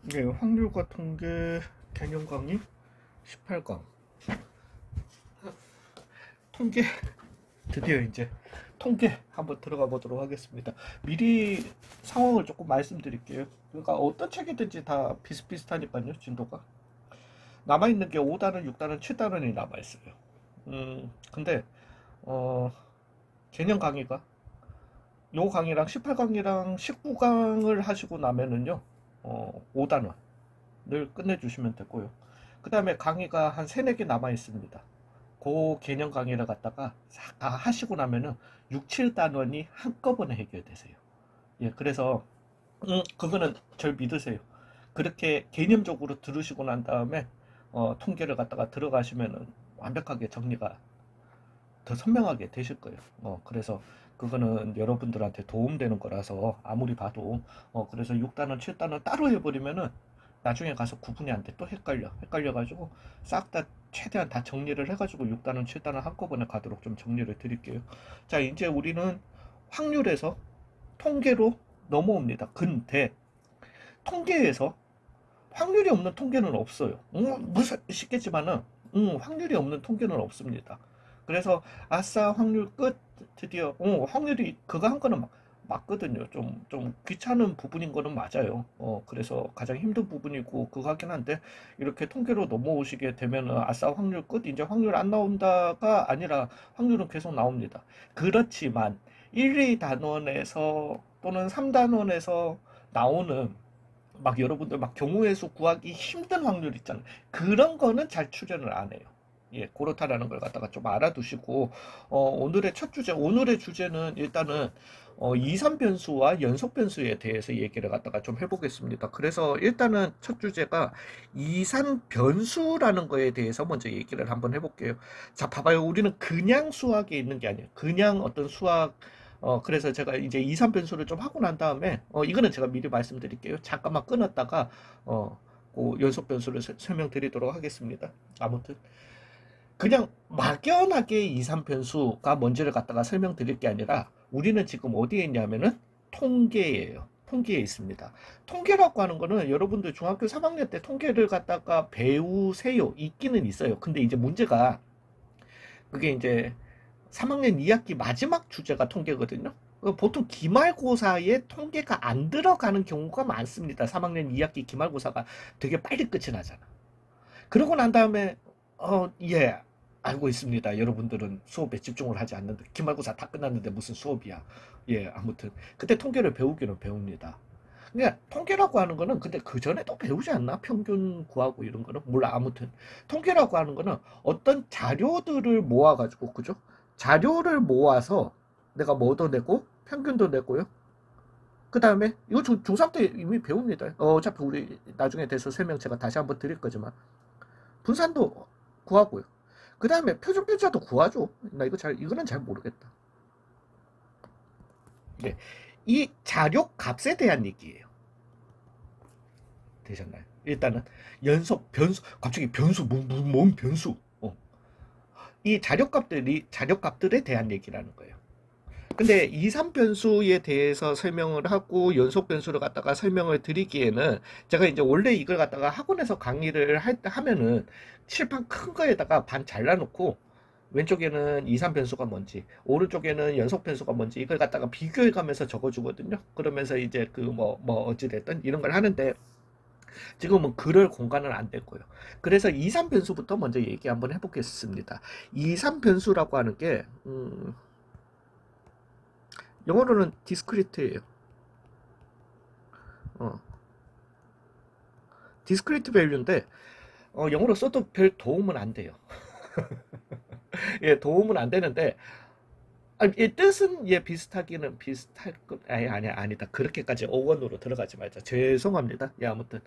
네, 확률과 통계 개념 강의 18강. 통계, 드디어 이제 통계 한번 들어가 보도록 하겠습니다. 미리 상황을 조금 말씀드릴게요. 그러니까 어떤 책이든지 다 비슷비슷하니까요, 진도가. 남아있는 게 5단원, 6단원, 7단원이 남아있어요. 근데, 어, 개념 강의가 요 강의랑 18강이랑 19강을 하시고 나면은요, 5단원을 끝내주시면 되고요. 그 다음에 강의가 한 3, 4개 남아 있습니다. 그 개념 강의를 갖다가 다 하시고 나면은 6, 7단원이 한꺼번에 해결되세요. 예, 그래서 그거는 절 믿으세요. 그렇게 개념적으로 들으시고 난 다음에 통계를 갖다가 들어가시면은 완벽하게 정리가 더 선명하게 되실 거예요. 그래서 그거는 여러분들한테 도움되는 거라서 아무리 봐도 그래서 6단원, 7단원 따로 해버리면은 나중에 가서 구분이 안 돼. 또 헷갈려가지고 싹 다 최대한 다 정리를 해가지고 6단원, 7단원 한꺼번에 가도록 좀 정리를 드릴게요. 자, 이제 우리는 확률에서 통계로 넘어옵니다. 근데 통계에서 확률이 없는 통계는 없어요. 무슨 쉽겠지만은 확률이 없는 통계는 없습니다. 그래서 아싸 확률 끝 드디어 확률이 그거 한 거는 맞거든요. 좀 귀찮은 부분인 거는 맞아요. 그래서 가장 힘든 부분이고 그거 하긴 한데 이렇게 통계로 넘어오시게 되면은 아싸 확률 끝 이제 확률 안 나온다가 아니라 확률은 계속 나옵니다. 그렇지만 1, 2단원에서 또는 3단원에서 나오는 막 여러분들 막 경우의 수 구하기 힘든 확률 있잖아요. 그런 거는 잘 출연을 안 해요. 예, 그렇다라는 걸 갖다가 좀 알아두시고, 오늘의 첫 주제, 오늘의 주제는 일단은, 2, 3변수와 연속 변수에 대해서 얘기를 갖다가 좀 해보겠습니다. 그래서 일단은 첫 주제가 2, 3변수라는 거에 대해서 먼저 얘기를 한번 해볼게요. 자, 봐봐요. 우리는 그냥 수학에 있는 게 아니에요. 그냥 어떤 수학, 그래서 제가 이제 2, 3변수를 좀 하고 난 다음에, 이거는 제가 미리 말씀드릴게요. 잠깐만 끊었다가, 그 연속 변수를 설명드리도록 하겠습니다. 아무튼. 그냥 막연하게 2, 3변수가 뭔지를 갖다가 설명드릴 게 아니라, 우리는 지금 어디에 있냐면은, 통계예요. 통계에 있습니다. 통계라고 하는 거는 여러분들 중학교 3학년 때 통계를 갖다가 배우세요. 있기는 있어요. 근데 이제 문제가, 그게 이제 3학년 2학기 마지막 주제가 통계거든요. 보통 기말고사에 통계가 안 들어가는 경우가 많습니다. 3학년 2학기 기말고사가 되게 빨리 끝이 나잖아. 그러고 난 다음에 예, 알고 있습니다. 여러분들은 수업에 집중을 하지 않는데 기말고사 다 끝났는데 무슨 수업이야. 예, 아무튼 그때 통계를 배우기는 배웁니다. 그러니까 통계라고 하는 거는 근데 그 전에도 배우지 않나? 평균 구하고 이런 거는 몰라. 아무튼 통계라고 하는 거는 어떤 자료들을 모아가지고 그죠? 자료를 모아서 내가 뭐도 내고 평균도 내고요. 그 다음에 이거 중3 때 이미 배웁니다. 어차피 우리 나중에 대해서 설명 제가 다시 한번 드릴 거지만 분산도 구하고요. 그 다음에 표준편차도 구하죠. 나 이거는 잘 모르겠다. 네. 이 자료 값에 대한 얘기예요. 되셨나요? 일단은 연속 변수 갑자기 변수 뭔 변수 이 자료값들에 대한 얘기라는 거예요. 근데 2, 3변수에 대해서 설명을 하고 연속 변수를 갖다가 설명을 드리기에는 제가 이제 원래 이걸 갖다가 학원에서 강의를 하면은 칠판 큰 거에다가 반 잘라놓고 왼쪽에는 2, 3변수가 뭔지 오른쪽에는 연속 변수가 뭔지 이걸 갖다가 비교해 가면서 적어주거든요. 그러면서 이제 그 어찌됐든 이런 걸 하는데 지금은 그럴 공간은 안 됐고요. 그래서 2, 3변수부터 먼저 얘기 한번 해보겠습니다. 2, 3변수라고 하는 게 영어로는 디스크리트예요. 디스크리트 밸류인데 영어로 써도 별 도움은 안 돼요. 예, 도움은 안 되는데 이 뜻은 예 비슷하기는 비슷할 것 아니다. 그렇게까지 어원으로 들어가지 말자. 죄송합니다. 예, 아무튼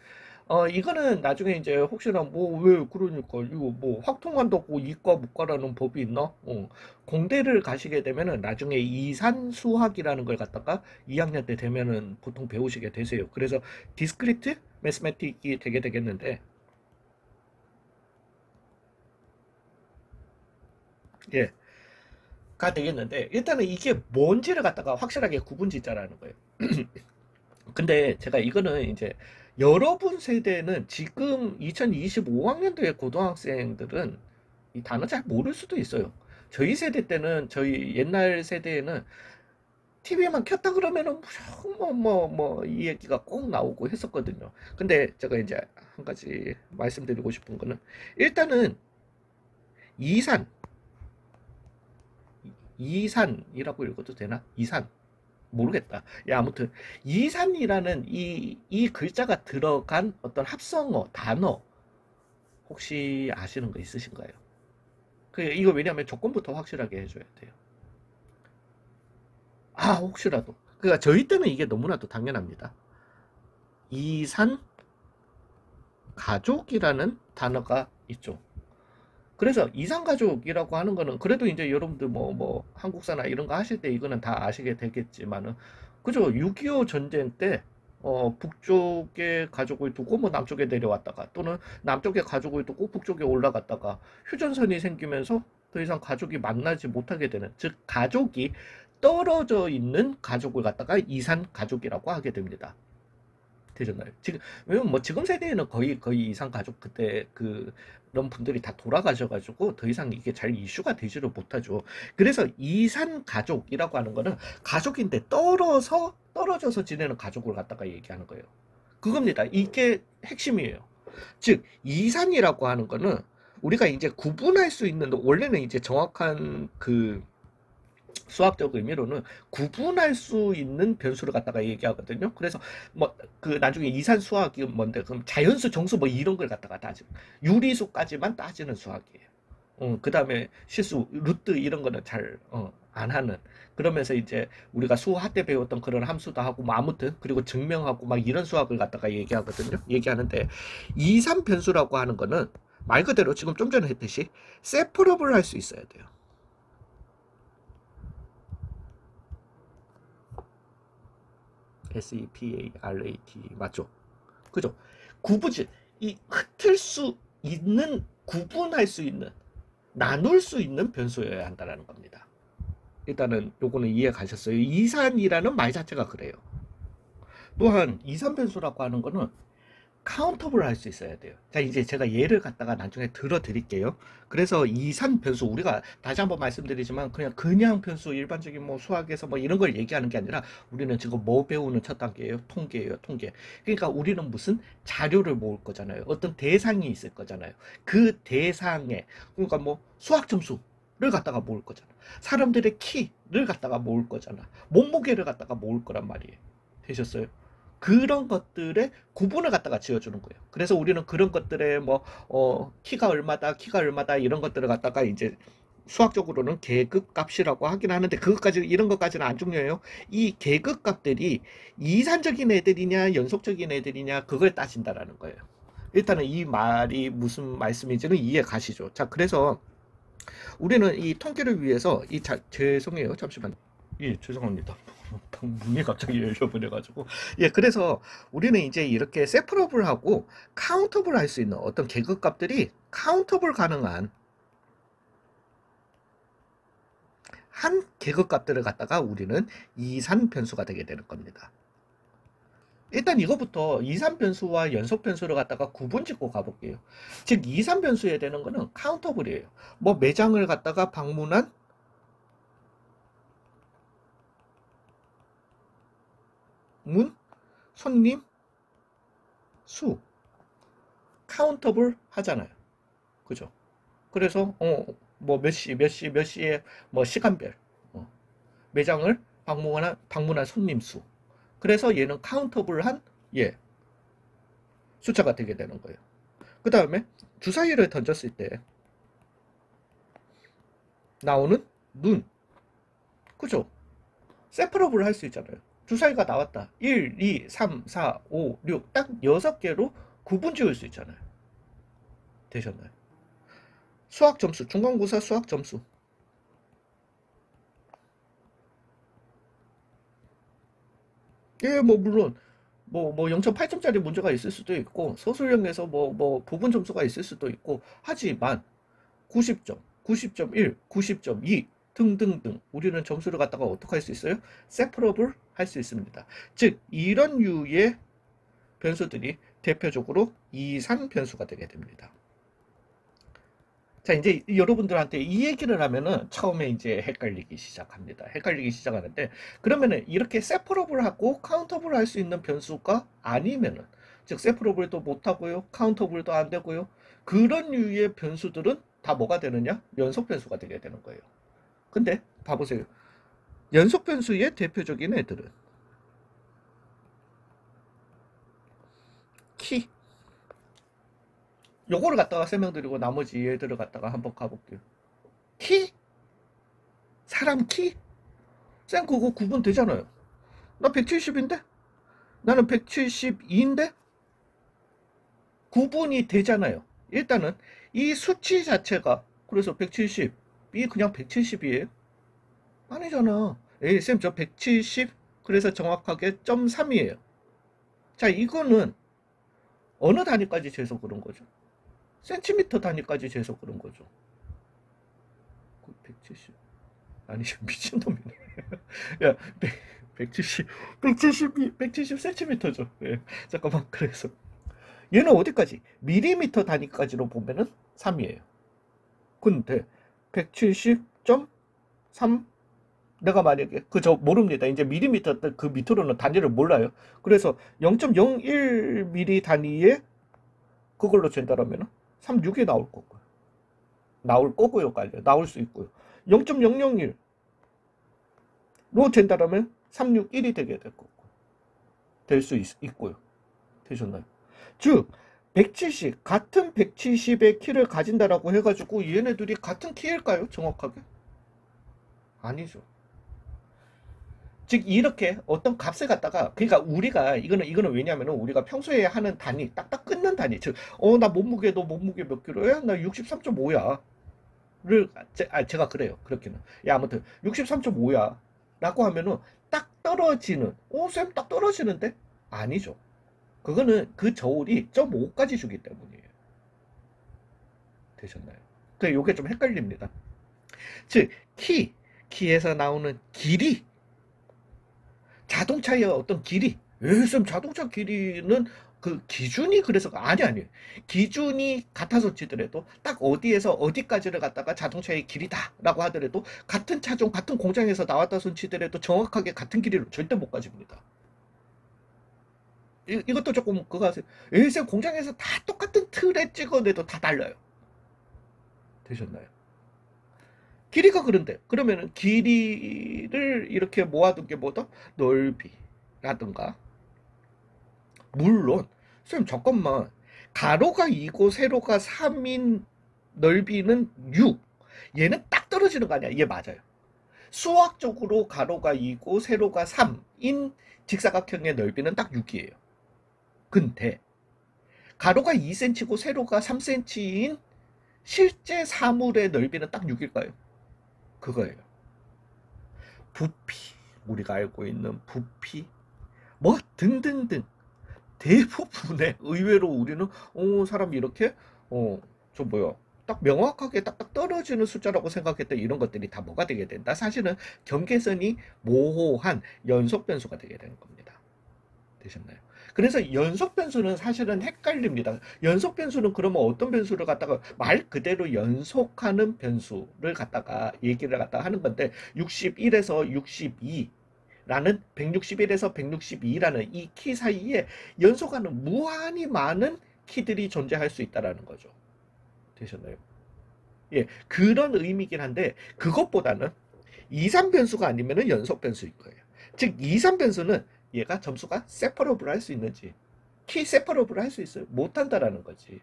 이거는 나중에 이제 혹시나 뭐 왜 그러니까 이거 뭐 확통한다고 이과 못 가라는 법이 있나? 공대를 가시게 되면은 나중에 이산수학이라는 걸 갖다가 2학년 때 되면은 보통 배우시게 되세요. 그래서 디스크리트 매스매틱이 되게 되겠는데 예. 가 되겠는데 일단은 이게 뭔지를 갖다가 확실하게 구분 짓자라는 거예요. 근데 제가 이거는 이제 여러분 세대는 지금 2025학년도의 고등학생들은 이 단어 잘 모를 수도 있어요. 저희 세대 때는 저희 옛날 세대에는 TV만 켰다 그러면은 이 얘기가 꼭 나오고 했었거든요. 근데 제가 이제 한 가지 말씀드리고 싶은 거는 일단은 이산, 이산이라고 읽어도 되나? 이산. 모르겠다. 예, 아무튼 이산이라는 이 글자가 들어간 어떤 합성어, 단어 혹시 아시는 거 있으신가요? 이거 왜냐하면 조건부터 확실하게 해줘야 돼요. 아, 혹시라도. 그러니까 저희 때는 이게 너무나도 당연합니다. 이산 가족이라는 단어가 있죠. 그래서 이산가족이라고 하는 거는 그래도 이제 여러분들 한국사나 이런 거 하실 때 이거는 다 아시게 되겠지만은 그죠. 6.25 전쟁 때 북쪽에 가족을 두고 남쪽에 내려왔다가 또는 남쪽에 가족을 두고 북쪽에 올라갔다가 휴전선이 생기면서 더 이상 가족이 만나지 못하게 되는, 즉 가족이 떨어져 있는 가족을 갖다가 이산 가족이라고 하게 됩니다. 되셨나요? 지금 왜냐면 지금 세대에는 거의 이상 가족 그때 그런 분들이 다 돌아가셔가지고 더 이상 이게 잘 이슈가 되지를 못하죠. 그래서 이산 가족이라고 하는 거는 가족인데 떨어져서 지내는 가족을 갖다가 얘기하는 거예요. 그겁니다. 이게 핵심이에요. 즉 이산이라고 하는 거는 우리가 이제 구분할 수 있는, 원래는 이제 정확한 수학적 의미로는 구분할 수 있는 변수를 갖다가 얘기하거든요. 그래서 나중에 이산 수학이 뭔데, 그럼 자연수, 정수 이런 걸 갖다가 따지는, 유리수까지만 따지는 수학이에요. 그 다음에 실수, 루트 이런 거는 잘 안 하는. 그러면서 이제 우리가 수학 때 배웠던 그런 함수도 하고 아무튼 그리고 증명하고 이런 수학을 갖다가 얘기하거든요. 얘기하는데 이산 변수라고 하는 거는 말 그대로 지금 좀 전에 했듯이 세퍼러블 할 수 있어야 돼요. SEPARAT 맞죠? 그죠? 구분질, 이 흩을 수 있는, 구분할 수 있는, 나눌 수 있는 변수여야 한다는 겁니다. 일단은 요거는 이해 가셨어요? 이산이라는 말 자체가 그래요. 또한 이산 변수라고 하는 거는 카운터블 할 수 있어야 돼요. 자, 이제 제가 예를 갖다가 나중에 들어 드릴게요. 그래서 이산 변수, 우리가 다시 한번 말씀드리지만 그냥 변수, 일반적인 수학에서 이런 걸 얘기하는 게 아니라 우리는 지금 배우는 첫 단계예요? 통계예요, 통계. 그러니까 우리는 무슨 자료를 모을 거잖아요. 어떤 대상이 있을 거잖아요. 그 대상에, 그러니까 수학 점수를 갖다가 모을 거잖아. 사람들의 키를 갖다가 모을 거잖아. 몸무게를 갖다가 모을 거란 말이에요. 되셨어요? 그런 것들의 구분을 갖다가 지어주는 거예요. 그래서 우리는 그런 것들의 키가 얼마다 이런 것들을 갖다가 이제 수학적으로는 계급 값이라고 하긴 하는데 이런 것까지는 안 중요해요. 이 계급 값들이 이산적인 애들이냐 연속적인 애들이냐 그걸 따진다라는 거예요. 일단은 이 말이 무슨 말씀인지는 이해 가시죠. 자, 그래서 우리는 이 통계를 위해서 죄송해요. 잠시만. 예, 죄송합니다. 문이 갑자기 열려버려가지고. 예, 그래서 우리는 이제 이렇게 세퍼러블하고 카운터블 할 수 있는 어떤 계급값들이 카운터블 가능한 한 계급값들을 갖다가 우리는 이산 변수가 되게 되는 겁니다. 일단 이거부터 이산 변수와 연속 변수를 갖다가 구분 짓고 가볼게요. 즉 이산 변수에 되는 거는 카운터블이에요. 매장을 갖다가 방문한 손님 수 카운터블 하잖아요. 그죠? 그래서 몇 시에 시간별 매장을 방문한 손님 수. 그래서 얘는 카운터블한 숫자가 되게 되는 거예요. 그 다음에 주사위를 던졌을 때 나오는 눈. 그죠? 세퍼러블 할 수 있잖아요. 주사위가 나왔다. 1, 2, 3, 4, 5, 6 딱 6개로 구분 지을 수 있잖아요. 되셨나요? 수학 점수, 중간고사 수학 점수. 예, 물론 0.8점짜리 문제가 있을 수도 있고 서술형에서 부분 점수가 있을 수도 있고 하지만 90점, 90.1, 90.2 등등등 우리는 점수를 갖다가 어떻게 할 수 있어요? 세퍼러블 할 수 있습니다. 즉 이런 류의 변수들이 대표적으로 이산 변수가 되게 됩니다. 자, 이제 여러분들한테 이 얘기를 하면은 처음에 이제 헷갈리기 시작합니다. 헷갈리기 시작하는데, 그러면은 이렇게 세퍼러블 하고 카운터블 할 수 있는 변수가 아니면은, 즉 세퍼러블도 못하고요, 카운터블도 안 되고요, 그런 류의 변수들은 다 뭐가 되느냐? 연속 변수가 되게 되는 거예요. 근데 봐보세요. 연속 변수의 대표적인 애들은 키, 요거를 갖다가 설명드리고 나머지 얘들을 갖다가 한번 가볼게요. 키? 사람 키? 쌤 그거 구분 되잖아요. 나 170인데? 나는 172인데? 구분이 되잖아요. 일단은 이 수치 자체가 그래서 170이 그냥 170이에요? 아니잖아. 에이 쌤 저 170 그래서 정확하게 0.3이에요. 자 이거는 어느 단위까지 재서 그런 거죠? 센티미터 단위까지 재서 그런 거죠. 170 아니 미친놈이네. 야 170 170cm죠. 예. 잠깐만 그래서 얘는 어디까지? 밀리미터 단위까지로 보면은 3이에요. 근데 170.3 내가 만약에 그저 모릅니다. 이제 밀리미터 그 밑으로는 단위를 몰라요. 그래서 0.01mm 단위의 그걸로 잰다라면 36이 나올 거고요. 나올 거고요. 나올 수 있고요. 0.001로 잰다라면 361이 되게 될 거고 될 수 있고요. 되셨나요? 즉 170 같은 170의 키를 가진다라고 해가지고 얘네들이 같은 키일까요? 정확하게? 아니죠. 즉 이렇게 어떤 값을 갖다가 그러니까 우리가 이거는 왜냐하면 우리가 평소에 하는 단위 딱딱 끊는 단위 즉 나 몸무게 너 몸무게 몇 킬로야? 나 63.5야 를 제가 그래요. 그렇게는 아무튼 63.5야 라고 하면은 딱 떨어지는 쌤 딱 떨어지는데? 아니죠. 그거는 그 저울이 0.5까지 주기 때문이에요. 되셨나요? 그 요게 좀 헷갈립니다. 즉 키에서 나오는 길이 자동차의 어떤 길이 쌤 자동차 길이는 그 기준이 그래서 아니에요. 기준이 같아서 치더라도 딱 어디에서 어디까지를 갖다가 자동차의 길이다라고 하더라도 같은 차종 같은 공장에서 나왔다 손 치더라도 정확하게 같은 길이로 절대 못 가집니다. 이것도 조금 그거 하세요. 쌤 공장에서 다 똑같은 틀에 찍어내도 다 달라요. 되셨나요? 길이가 그런데 그러면은 길이를 이렇게 모아둔 게 뭐다? 넓이라든가 물론 쌤 잠깐만 가로가 2고 세로가 3인 넓이는 6 얘는 딱 떨어지는 거 아니야? 얘 맞아요. 수학적으로 가로가 2고 세로가 3인 직사각형의 넓이는 딱 6이에요. 근데 가로가 2cm고 세로가 3cm인 실제 사물의 넓이는 딱 6일까요? 그거예요. 부피, 우리가 알고 있는 부피, 뭐 등등등 대부분의 의외로 우리는 사람이 이렇게 좀 뭐야 딱 명확하게 딱딱 떨어지는 숫자라고 생각했던 이런 것들이 다 뭐가 되게 된다? 사실은 경계선이 모호한 연속 변수가 되게 되는 겁니다. 되셨나요? 그래서 연속 변수는 사실은 헷갈립니다. 연속 변수는 그러면 어떤 변수를 갖다가 말 그대로 연속하는 변수를 갖다가 얘기를 갖다가 하는 건데 61에서 62 라는 161에서 162라는 이 키 사이에 연속하는 무한히 많은 키들이 존재할 수 있다는 거죠. 되셨나요? 예, 그런 의미긴 한데 그것보다는 이산 변수가 아니면 연속 변수일 거예요. 즉 이산 변수는 얘가 점수가 세퍼러블 할 수 있는지 키 세퍼러블 할 수 있어요? 못한다라는 거지.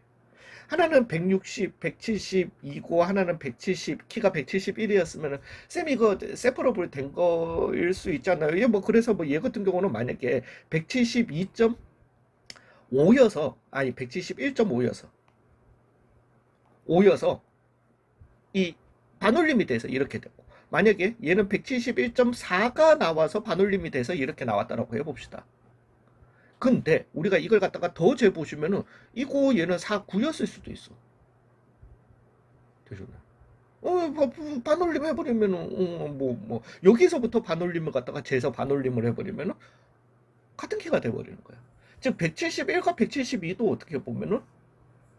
하나는 160, 172고 하나는 170, 키가 171이었으면 쌤 이거 세퍼러블 된 거일 수 있잖아요. 예, 뭐 그래서 뭐 얘 같은 경우는 만약에 172.5여서 아니 171.5여서 이 반올림이 돼서 이렇게 되고 만약에 얘는 171.4가 나와서 반올림이 돼서 이렇게 나왔다라고 해봅시다. 근데 우리가 이걸 갖다가 더 재보시면은 이거 얘는 49였을 수도 있어. 되셨나요? 반올림 해버리면은, 여기서부터 반올림을 갖다가 재서 반올림을 해버리면은, 같은 키가 돼버리는 거야. 즉, 171과 172도 어떻게 보면은,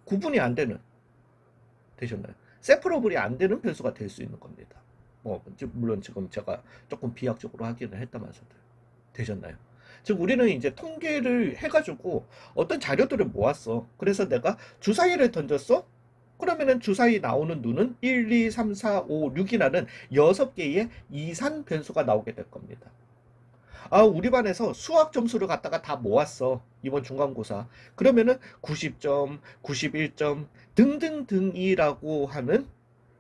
구분이 안 되는, 되셨나요? 세퍼러블이 안 되는 변수가 될 수 있는 겁니다. 물론 지금 제가 조금 비약적으로 하기는 했다면서도. 되셨나요? 즉, 우리는 이제 통계를 해가지고 어떤 자료들을 모았어. 그래서 내가 주사위를 던졌어? 그러면은 주사위 나오는 눈은 1, 2, 3, 4, 5, 6이라는 6개의 이산 변수가 나오게 될 겁니다. 우리 반에서 수학 점수를 갖다가 다 모았어. 이번 중간고사. 그러면은 90점, 91점 등등등이라고 하는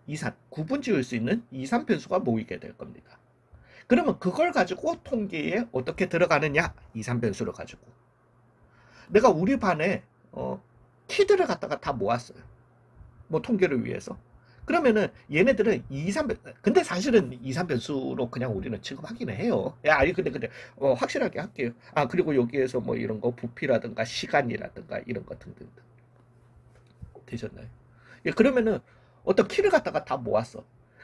이산, 구분 지을 수 있는 이산 변수가 모이게 될 겁니다. 그러면 그걸 가지고 통계에 어떻게 들어가느냐? 이산 변수를 가지고. 내가 우리 반에 키들을 갖다가 다 모았어요. 뭐 통계를 위해서. 그러면은 얘네들은 근데 사실은 이산 변수로 그냥 우리는 취급하기는 해요. 아니 근데 확실하게 할게요. 그리고 여기에서 뭐 이런 거 부피라든가 시간이라든가 이런 거 등등등. 되셨나요? 예, 그러면은 어떤 키를 갖다가 다 모았어.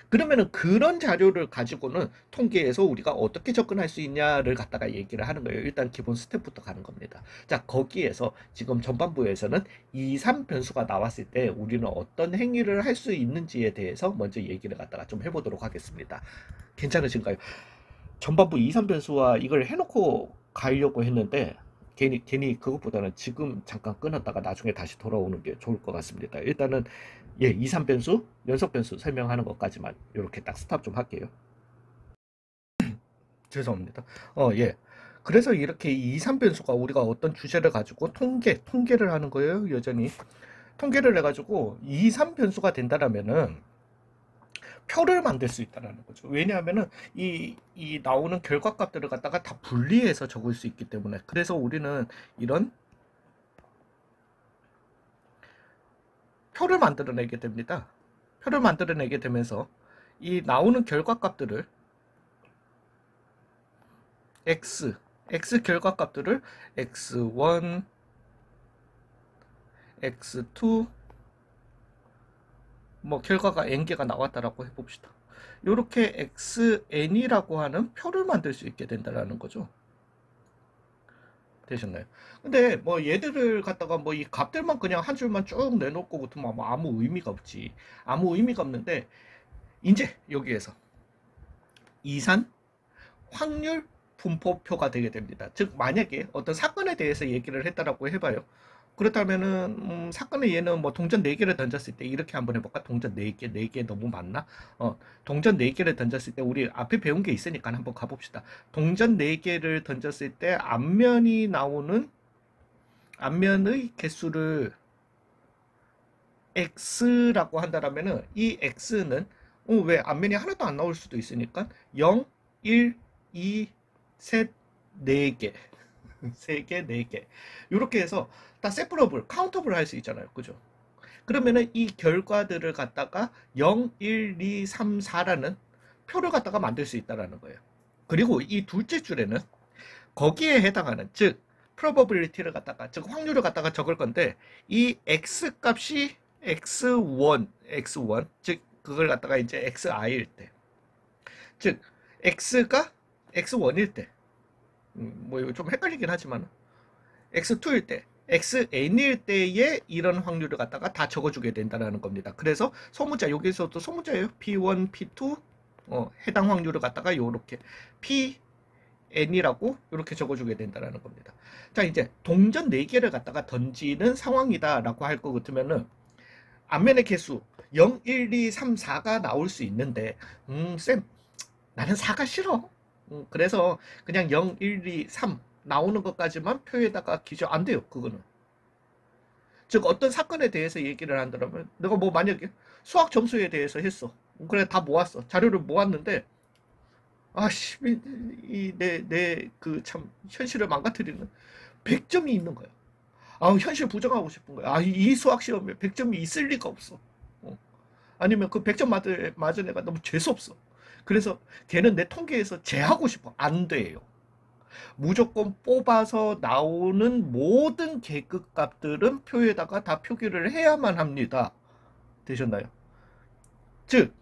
그러면은 그런 자료를 가지고는 통계에서 우리가 어떻게 접근할 수 있냐를 갖다가 얘기를 하는 거예요. 일단 기본 스텝부터 가는 겁니다. 자, 거기에서 지금 전반부에서는 2, 3 변수가 나왔을 때 우리는 어떤 행위를 할 수 있는지에 대해서 먼저 얘기를 갖다가 좀 해보도록 하겠습니다. 괜찮으신가요? 전반부 2, 3 변수와 이걸 해놓고 가려고 했는데 괜히 그것보다는 지금 잠깐 끊었다가 나중에 다시 돌아오는 게 좋을 것 같습니다. 일단은 2, 3 변수, 연속 변수 설명하는 것까지만 이렇게 딱 스탑 좀 할게요. 죄송합니다. 예. 그래서 이렇게 2, 3 변수가 우리가 어떤 주제를 가지고 통계를 하는 거예요. 여전히. 통계를 해가지고 2, 3 변수가 된다라면은 표를 만들 수 있다는 거죠. 왜냐하면은 이 나오는 결과값들을 갖다가 다 분리해서 적을 수 있기 때문에. 그래서 우리는 이런 표를 만들어내게 됩니다. 표를 만들어내게 되면서 이 나오는 결과값들을 x 결과값들을 x1, x2 뭐 결과가 n개가 나왔다라고 해봅시다. 이렇게 xn이라고 하는 표를 만들 수 있게 된다라는 거죠. 되셨나요? 근데 뭐 얘들을 갖다가 뭐 이 값들만 그냥 한 줄만 쭉 내놓고 붙으면 뭐 아무 의미가 없지. 아무 의미가 없는데 이제 여기에서 이산 확률 분포표가 되게 됩니다. 즉 만약에 어떤 사건에 대해서 얘기를 했다라고 해봐요. 그렇다면은 사건의 얘는 뭐 동전 4개를 던졌을 때 이렇게 한번 해볼까? 동전 4개, 4개 너무 많나? 동전 4개를 던졌을 때 우리 앞에 배운 게 있으니까 한번 가봅시다. 동전 4개를 던졌을 때 앞면의 개수를 x라고 한다라면은 이 x는 왜 앞면이 하나도 안 나올 수도 있으니까 0, 1, 2, 셋, 4개 3개, 4개 이렇게 해서 다 세퍼러블, 카운터블 할 수 있잖아요. 그죠? 그러면은 이 결과들을 갖다가 0, 1, 2, 3, 4라는 표를 갖다가 만들 수 있다는 거예요. 그리고 이 둘째 줄에는 거기에 해당하는 즉 probability를 갖다가 즉 확률을 갖다가 적을 건데 이 x 값이 x1 즉 그걸 갖다가 이제 xi일 때 즉 x가 x1일 때 뭐 이거 좀 헷갈리긴 하지만 x2일 때 xn일 때에 이런 확률을 갖다가 다 적어주게 된다는 겁니다. 그래서 소문자 여기서도 소문자예요. p1, p2 해당 확률을 갖다가 요렇게 pn이라고 이렇게 적어주게 된다는 겁니다. 자 이제 동전 4개를 갖다가 던지는 상황이다라고 할 것 같으면은 앞면의 개수 0, 1, 2, 3, 4가 나올 수 있는데 쌤 나는 4가 싫어. 그래서 그냥 0, 1, 2, 3 나오는 것까지만 표에다가 기재 안 돼요. 그거는. 즉 어떤 사건에 대해서 얘기를 한다면 내가 뭐 만약에 수학 점수에 대해서 했어. 그래 다 모았어. 자료를 모았는데 아씨 내 그 참 현실을 망가뜨리는 100점이 있는 거야. 현실 부정하고 싶은 거야. 이 수학 시험에 100점이 있을 리가 없어. 아니면 그 100점 맞은 애가 너무 재수없어. 그래서 걔는 내 통계에서 제하고 싶어. 안 돼요. 무조건 뽑아서 나오는 모든 계급값들은 표에다가 다 표기를 해야만 합니다. 되셨나요? 즉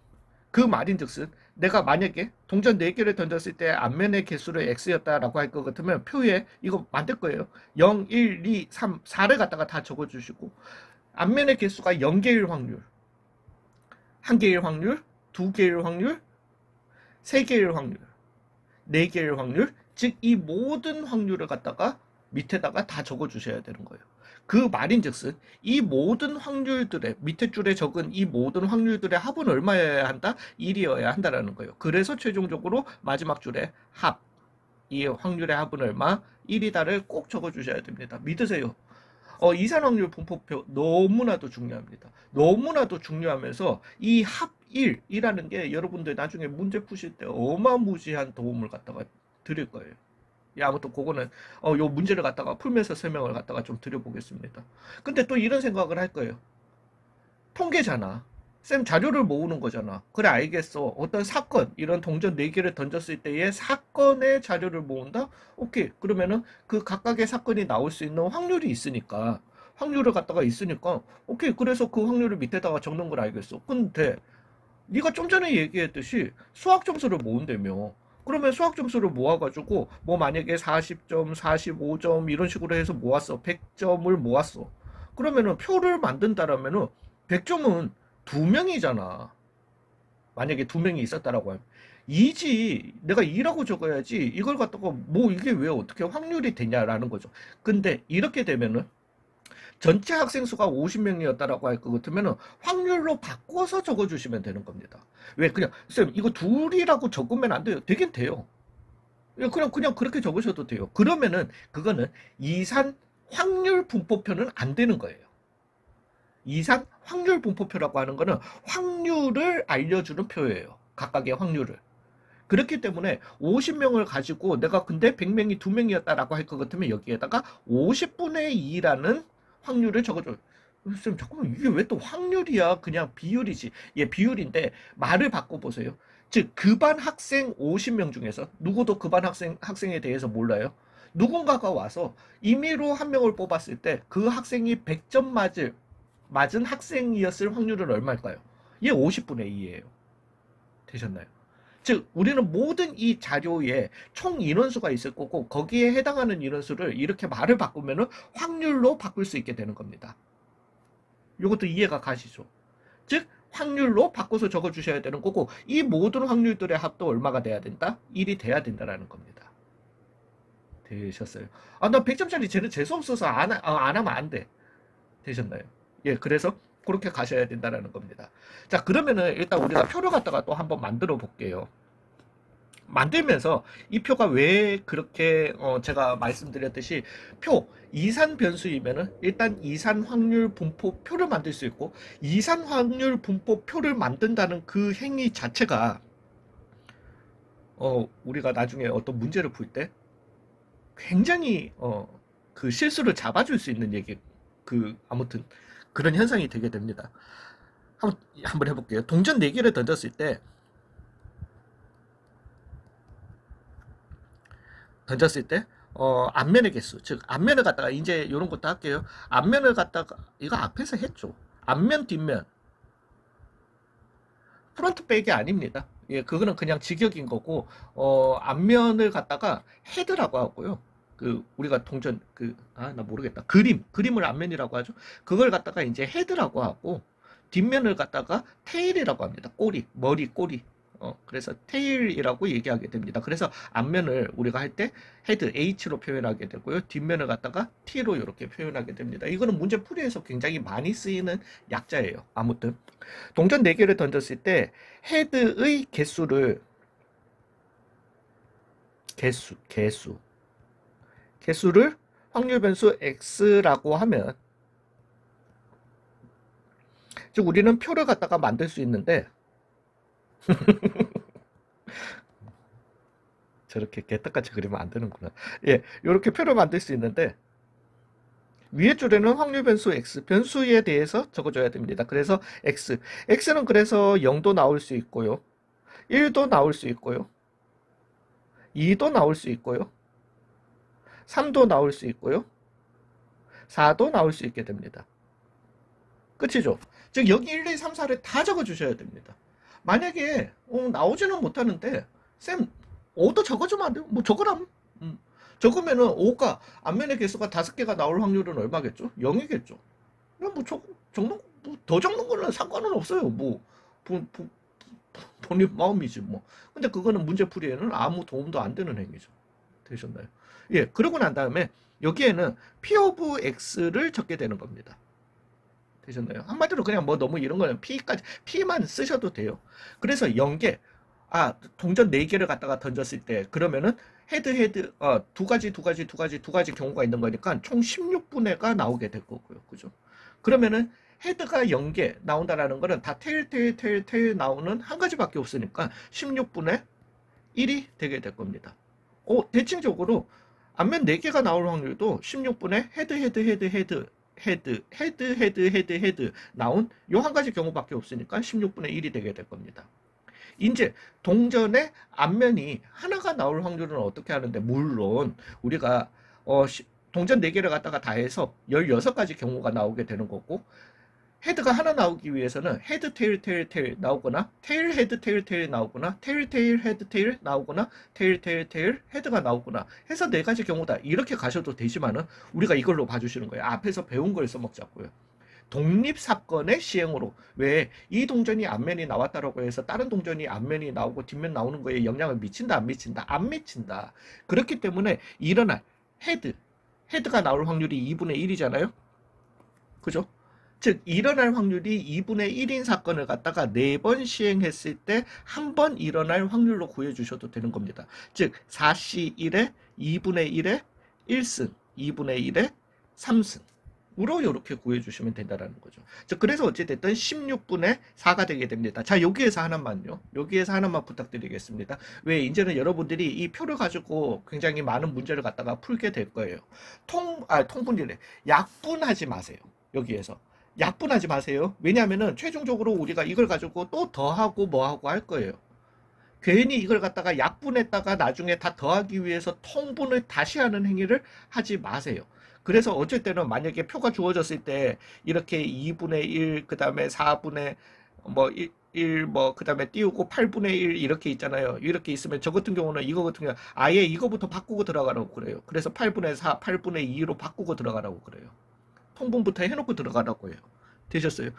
그 말인즉슨 내가 만약에 동전 4개를 던졌을 때 앞면의 개수를 x였다라고 할 것 같으면 표에 이거 만들 거예요. 0, 1, 2, 3, 4를 갖다가 다 적어주시고 앞면의 개수가 0개일 확률, 1개일 확률, 2개일 확률, 3개일 확률, 4개일 확률, 즉 이 모든 확률을 갖다가 밑에다가 다 적어주셔야 되는 거예요. 그 말인즉슨 이 모든 확률들의 밑에 줄에 적은 이 모든 확률들의 합은 얼마여야 한다? 1이어야 한다라는 거예요. 그래서 최종적으로 마지막 줄에 합, 이 확률의 합은 얼마? 1이다를 꼭 적어주셔야 됩니다. 믿으세요. 이산확률 분포표 너무나도 중요합니다. 너무나도 중요하면서 이 합 1이라는 게 여러분들 나중에 문제 푸실 때 어마무지한 도움을 갖다가 드릴 거예요. 예, 아무튼 그거는 요 문제를 갖다가 풀면서 설명을 갖다가 좀 드려보겠습니다. 근데 또 이런 생각을 할 거예요. 통계잖아. 쌤 자료를 모으는 거잖아. 그래 알겠어. 어떤 사건 이런 동전 4개를 던졌을 때의 사건의 자료를 모은다? 오케이. 그러면은 그 각각의 사건이 나올 수 있는 확률이 있으니까 확률을 갖다가 있으니까 오케이. 그래서 그 확률을 밑에다가 적는 걸 알겠어. 근데 네가 좀 전에 얘기했듯이 수학 점수를 모은다며. 그러면 수학 점수를 모아가지고 뭐 만약에 40점, 45점 이런 식으로 해서 모았어. 100점을 모았어. 그러면은 표를 만든다라면은 100점은 2명이잖아. 만약에 2명이 있었다라고 하면 2지. 내가 2라고 적어야지. 이걸 갖다가 뭐 이게 왜 어떻게 확률이 되냐라는 거죠. 근데 이렇게 되면은 전체 학생 수가 50명이었다라고 할 것 같으면 확률로 바꿔서 적어주시면 되는 겁니다. 왜 그냥 쌤 이거 둘이라고 적으면 안 돼요. 되긴 돼요. 그냥 그렇게 적으셔도 돼요. 그러면은 그거는 이산 확률 분포표는 안 되는 거예요. 이산 확률 분포표라고 하는 거는 확률을 알려주는 표예요. 각각의 확률을. 그렇기 때문에 50명을 가지고 내가 근데 100명이 2명이었다라고 할 것 같으면 여기에다가 50분의 2라는 확률을 적어줘요. 쌤 잠깐만 이게 왜 또 확률이야? 그냥 비율이지. 예, 비율인데 말을 바꿔보세요. 즉 그 반 학생 50명 중에서 누구도 그 반 학생에 대해서 몰라요. 누군가가 와서 임의로 한 명을 뽑았을 때 그 학생이 100점 맞은 학생이었을 확률은 얼마일까요? 얘 50분의 2예요. 되셨나요? 즉 우리는 모든 이 자료에 총 인원수가 있을 거고 거기에 해당하는 인원수를 이렇게 말을 바꾸면 확률로 바꿀 수 있게 되는 겁니다. 이것도 이해가 가시죠? 즉 확률로 바꿔서 적어주셔야 되는 거고 이 모든 확률들의 합도 얼마가 돼야 된다? 1이 돼야 된다는 겁니다. 되셨어요? 나 100점짜리 쟤는 재수없어서 안 하면 안 돼. 되셨나요? 예, 그래서 그렇게 가셔야 된다는 겁니다. 자, 그러면은 일단 우리가 표를 갖다가 또 한번 만들어 볼게요. 만들면서 이 표가 왜 그렇게 제가 말씀드렸듯이 표 이산 변수이면은 일단 이산 확률 분포 표를 만들 수 있고 이산 확률 분포 표를 만든다는 그 행위 자체가 우리가 나중에 어떤 문제를 풀 때 굉장히 그 실수를 잡아줄 수 있는 얘기 아무튼 그런 현상이 되게 됩니다. 한번 해볼게요. 동전 4개를 던졌을 때 앞면의 개수, 즉 앞면을 갖다가 이제 이런 것도 할게요. 앞면을 갖다가 이거 앞에서 했죠. 앞면 뒷면 프론트백이 아닙니다. 예, 그거는 그냥 직역인 거고 앞면을 갖다가 헤드라고 하고요. 우리가 동전 나 모르겠다. 그림을 앞면이라고 하죠. 그걸 갖다가 이제 헤드라고 하고 뒷면을 갖다가 테일이라고 합니다. 머리 꼬리. 그래서 테일이라고 얘기하게 됩니다. 그래서 앞면을 우리가 할 때 헤드 H로 표현하게 되고요. 뒷면을 갖다가 T로 이렇게 표현하게 됩니다. 이거는 문제 풀이에서 굉장히 많이 쓰이는 약자예요. 아무튼 동전 4개를 던졌을 때 헤드의 개수를 확률 변수 x라고 하면 즉 우리는 표를 갖다가 만들 수 있는데 저렇게 개떡같이 그리면 안 되는구나. 예, 이렇게 표를 만들 수 있는데 위에 줄에는 확률 변수 x 변수에 대해서 적어줘야 됩니다. 그래서 x는 그래서 0도 나올 수 있고요, 1도 나올 수 있고요, 2도 나올 수 있고요, 3도 나올 수 있고요, 4도 나올 수 있게 됩니다. 끝이죠? 즉 여기 1, 2, 3, 4를 다 적어주셔야 됩니다. 만약에 나오지는 못하는데 쌤 오더 적어주면 안 돼요? 뭐 적으라면 적으면은 5가 앞면의 개수가 5개가 나올 확률은 얼마겠죠? 0이겠죠. 그냥 뭐 적는 뭐더 적는 거는 상관은 없어요. 뭐 본, 본, 본인 마음이지 뭐. 근데 그거는 문제풀이에는 아무 도움도 안 되는 행위죠. 되셨나요? 예, 그러고 난 다음에 여기에는 P of X를 적게 되는 겁니다. 되셨나요? 한마디로 그냥 뭐 너무 이런 거는 P까지, P만 쓰셔도 돼요. 그래서 연계, 동전 4개를 갖다가 던졌을 때, 그러면은 헤드, 두 가지 경우가 있는 거니까 총 16분의가 나오게 될 거고요. 그죠? 그러면은 헤드가 0개 나온다라는 거는 다 테일 나오는 한 가지밖에 없으니까 16분의 1이 되게 될 겁니다. 대칭적으로 앞면 4개가 나올 확률도 16분의 헤드 나온 요 한 가지 경우밖에 없으니까 16분의 1이 되게 될 겁니다. 이제 동전의 앞면이 하나가 나올 확률은 어떻게 하는데, 물론 우리가 동전 4개를 갖다가 다 해서 16가지 경우가 나오게 되는 거고, 헤드가 하나 나오기 위해서는 헤드 테일 나오거나 테일 헤드 테일 나오거나 테일 헤드 테일 나오거나 테일 헤드가 나오거나 해서 4가지 경우다 이렇게 가셔도 되지만은 우리가 이걸로 봐주시는 거예요. 앞에서 배운 걸 써먹자고요. 독립사건의 시행으로, 왜 이 동전이 앞면이 나왔다라고 해서 다른 동전이 앞면이 나오고 뒷면 나오는 거에 영향을 미친다 안 미친다? 안 미친다. 그렇기 때문에 일어날 헤드가 나올 확률이 2분의 1이잖아요. 그죠? 즉 일어날 확률이 2분의 1인 사건을 갖다가 4번 시행했을 때 한 번 일어날 확률로 구해주셔도 되는 겁니다. 즉 4C1에 2분의 1에 1승, 2분의 1에 3승 으로 이렇게 구해주시면 된다는 거죠. 즉 그래서 어찌됐든 16분의 4가 되게 됩니다. 자, 여기에서 하나만요. 여기에서 하나만 부탁드리겠습니다. 왜 이제는 여러분들이 이 표를 가지고 굉장히 많은 문제를 갖다가 풀게 될 거예요. 통분이래. 약분하지 마세요. 여기에서. 약분하지 마세요. 왜냐하면은 최종적으로 우리가 이걸 가지고 또 더하고 뭐하고 할 거예요. 괜히 이걸 갖다가 약분했다가 나중에 다 더하기 위해서 통분을 다시 하는 행위를 하지 마세요. 그래서 어쩔 때는 만약에 표가 주어졌을 때 이렇게 2분의 1, 그 다음에 4분의 뭐 1, 뭐 그 다음에 띄우고 8분의 1 이렇게 있잖아요. 이렇게 있으면 저 같은 경우는 이거 같은 경우 아예 이거부터 바꾸고 들어가라고 그래요. 그래서 8분의 4, 8분의 2로 바꾸고 들어가라고 그래요. 통분부터 해놓고 들어가라고 해요. 되셨어요?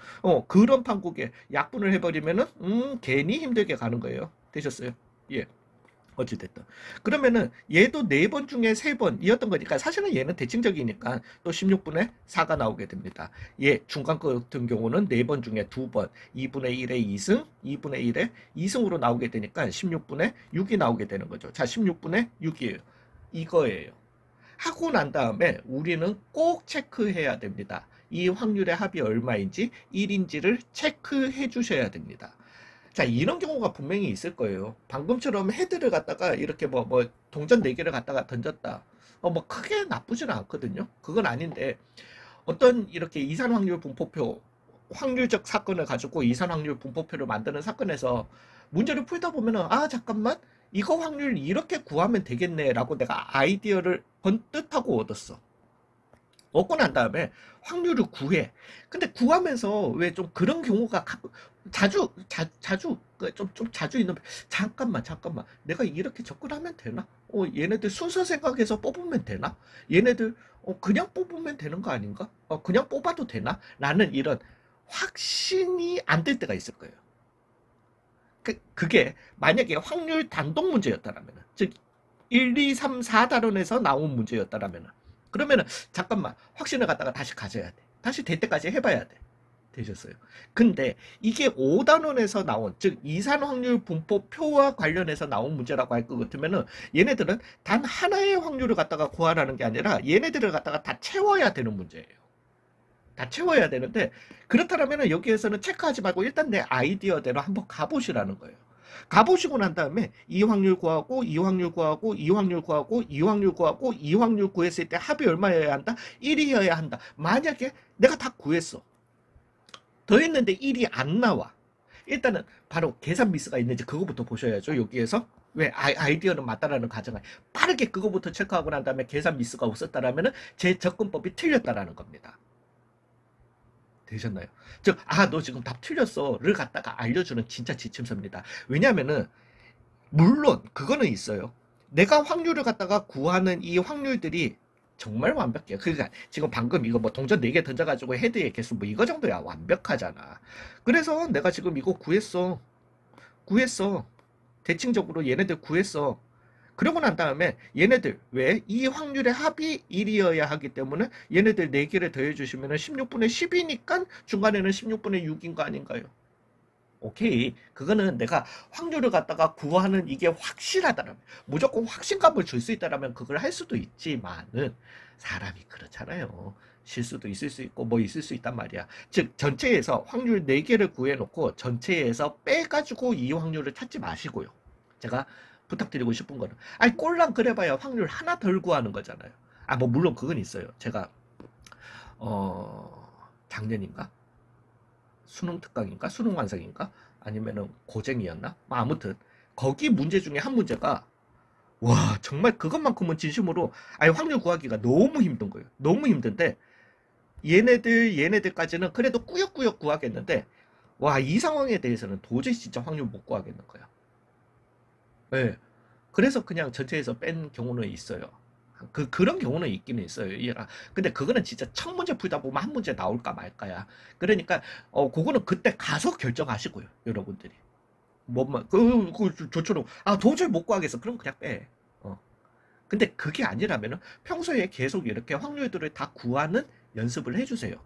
그런 판국에 약분을 해버리면은 괜히 힘들게 가는 거예요. 되셨어요? 예. 어찌됐든. 그러면은 얘도 4번 중에 3번이었던 거니까 사실은 얘는 대칭적이니까 또 16분의 4가 나오게 됩니다. 중간 거 같은 경우는 4번 중에 2번, 2분의 1의 2승, 2분의 1의 2승으로 나오게 되니까 16분의 6이 나오게 되는 거죠. 자, 16분의 6이에요. 이거예요. 하고 난 다음에 우리는 꼭 체크해야 됩니다. 이 확률의 합이 얼마인지 1인지를 체크해 주셔야 됩니다. 자, 이런 경우가 분명히 있을 거예요. 방금처럼 헤드를 갖다가 이렇게 뭐 동전 4개를 갖다가 던졌다. 뭐 크게 나쁘지는 않거든요. 그건 아닌데 어떤 이렇게 이산 확률 분포표, 확률적 사건을 가지고 이산 확률 분포표를 만드는 사건에서 문제를 풀다 보면은 잠깐만 이거 확률 이렇게 구하면 되겠네 라고 내가 아이디어를 번뜩하고 얻었어. 얻고 난 다음에 확률을 구해. 근데 구하면서 왜 좀 그런 경우가 자주 좀 자주 있는, 잠깐만 내가 이렇게 접근하면 되나? 얘네들 순서 생각해서 뽑으면 되나? 얘네들 그냥 뽑으면 되는 거 아닌가? 그냥 뽑아도 되나? 라는 이런 확신이 안 될 때가 있을 거예요. 그게 만약에 확률 단독 문제였다라면, 즉 1, 2, 3, 4단원에서 나온 문제였다라면, 그러면은 잠깐만 확신을 갖다가 다시 가져야 돼. 다시 될 때까지 해봐야 돼. 되셨어요. 근데 이게 5단원에서 나온, 즉 이산 확률 분포표와 관련해서 나온 문제라고 할 것 같으면은 얘네들은 단 하나의 확률을 갖다가 구하라는 게 아니라 얘네들을 갖다가 다 채워야 되는 문제예요. 다 채워야 되는데, 그렇다면 여기에서는 체크하지 말고 일단 내 아이디어대로 한번 가보시라는 거예요. 가보시고 난 다음에 이 확률 구하고 이 확률 구하고 이 확률 구하고 이 확률 구하고 이 확률 구했을 때 합이 얼마여야 한다? 1이어야 한다. 만약에 내가 다 구했어. 더했는데 1이 안 나와. 일단은 바로 계산 미스가 있는지 그거부터 보셔야죠. 여기에서. 왜 아이디어는 맞다라는 가정을 빠르게 그거부터 체크하고 난 다음에 계산 미스가 없었다라면 제 접근법이 틀렸다라는 겁니다. 되셨나요? 즉, 너 지금 답 틀렸어를 갖다가 알려주는 진짜 지침서입니다. 왜냐면은, 물론, 그거는 있어요. 내가 확률을 갖다가 구하는 이 확률들이 정말 완벽해요. 그러니까 지금 방금 이거 뭐 동전 4개 던져가지고 헤드의 개수 뭐 이거 정도야 완벽하잖아. 그래서 내가 지금 이거 구했어. 대칭적으로 얘네들 구했어. 그러고 난 다음에 얘네들 왜 이 확률의 합이 1이어야 하기 때문에 얘네들 4개를 더해주시면 16분의 10이니까 중간에는 16분의 6인 거 아닌가요? 오케이. 그거는 내가 확률을 갖다가 구하는 이게 확실하다면, 무조건 확신감을 줄 수 있다면 그걸 할 수도 있지만은, 사람이 그렇잖아요. 실수도 있을 수 있고, 뭐 있을 수 있단 말이야. 즉, 전체에서 확률 4개를 구해놓고, 전체에서 빼가지고 이 확률을 찾지 마시고요. 제가 부탁드리고 싶은 거는, 아니, 꼴랑 그래봐야 확률 하나 덜 구하는 거잖아요. 뭐, 물론 그건 있어요. 제가, 작년인가? 수능 특강인가 수능 완성인가 아니면은 고쟁이였나 아무튼 거기 문제 중에 한 문제가 와 정말 그것만큼은 진심으로 아니 확률 구하기가 너무 힘든 거예요. 너무 힘든데 얘네들까지는 그래도 꾸역꾸역 구하겠는데 와 이 상황에 대해서는 도저히 진짜 확률 못 구하겠는 거야. 네. 그래서 그냥 전체에서 뺀 경우는 있어요. 그런 경우는 있기는 있어요. 근데 그거는 진짜 첫 문제 풀다 보면 한 문제 나올까 말까야. 그러니까, 그거는 그때 가서 결정하시고요. 여러분들이. 뭐만, 저처럼, 도저히 못 구하겠어. 그럼 그냥 빼. 근데 그게 아니라면은 평소에 계속 이렇게 확률들을 다 구하는 연습을 해주세요.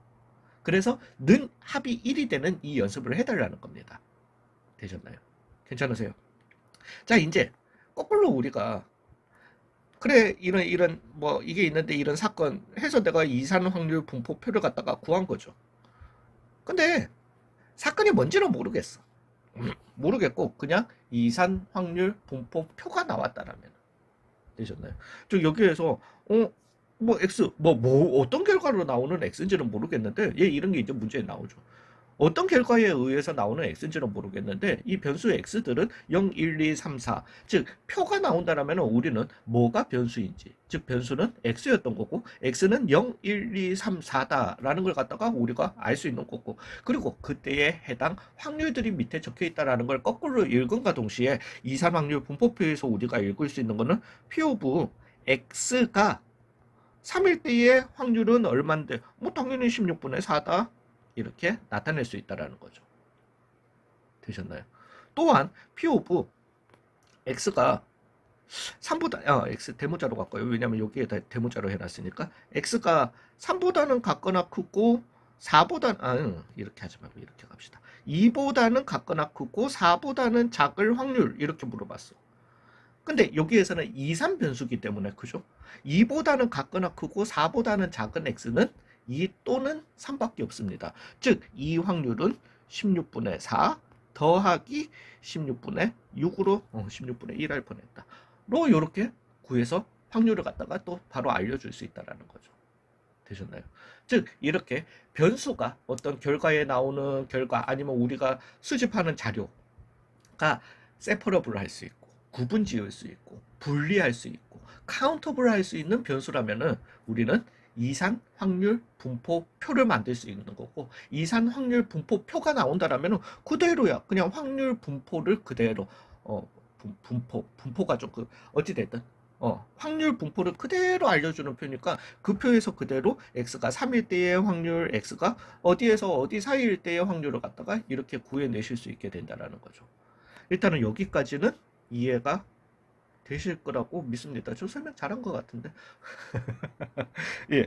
그래서 는 합이 1이 되는 이 연습을 해달라는 겁니다. 되셨나요? 괜찮으세요? 자, 이제, 거꾸로 우리가 그래 이런 뭐 이게 있는데 이런 사건 해서 내가 이산 확률 분포표를 갖다가 구한 거죠. 근데 사건이 뭔지는 모르겠어. 모르겠고 그냥 이산 확률 분포표가 나왔다라면 되셨나요? 저 여기에서 뭐 x 뭐 어떤 결과로 나오는 x인지는 모르겠는데 얘 이런 게 이제 문제에 나오죠. 어떤 결과에 의해서 나오는 x인지는 모르겠는데 이 변수 x들은 0, 1, 2, 3, 4 즉 표가 나온다면 우리는 뭐가 변수인지 즉 변수는 x였던 거고 x는 0, 1, 2, 3, 4다라는 걸 갖다가 우리가 알 수 있는 거고 그리고 그때에 해당 확률들이 밑에 적혀 있다라는 걸 거꾸로 읽은과 동시에 이산 확률 분포표에서 우리가 읽을 수 있는 거는 P 오브 x가 3일 때의 확률은 얼만데 뭐 당연히 16분의 4다 이렇게 나타낼 수 있다라는 거죠. 되셨나요? 또한 P 오브 X가 3보다 X 대문자로 갈까요? 왜냐면 여기에 대문자로 해놨으니까 X가 3보다는 같거나 크고 4보다는 이렇게 하지 말고 이렇게 갑시다. 2보다는 같거나 크고 4보다는 작을 확률 이렇게 물어봤어. 근데 여기에서는 2, 3 변수기 때문에 그죠? 2보다는 같거나 크고 4보다는 작은 X는 2 또는 3밖에 없습니다. 즉, 이 확률은 16분의 4 더하기 16분의 6으로 16분의 1 할 뻔했다. 로 이렇게 구해서 확률을 갖다가 또 바로 알려줄 수 있다는 거죠. 되셨나요? 즉, 이렇게 변수가 어떤 결과에 나오는 결과 아니면 우리가 수집하는 자료가 세퍼러블 할 수 있고 구분 지을 수 있고 분리할 수 있고 카운터블 할 수 있는 변수라면은 우리는 이산 확률 분포표를 만들 수 있는 거고 이산 확률 분포표가 나온다라면 그대로야. 그냥 확률 분포를 그대로 분포가 좀 어찌됐든 확률 분포를 그대로 알려주는 표니까 그 표에서 그대로 x가 3일 때의 확률 x가 어디에서 어디 사이일 때의 확률을 갖다가 이렇게 구해내실 수 있게 된다라는 거죠. 일단은 여기까지는 이해가 되실 거라고 믿습니다. 저 설명 잘한 것 같은데. 예,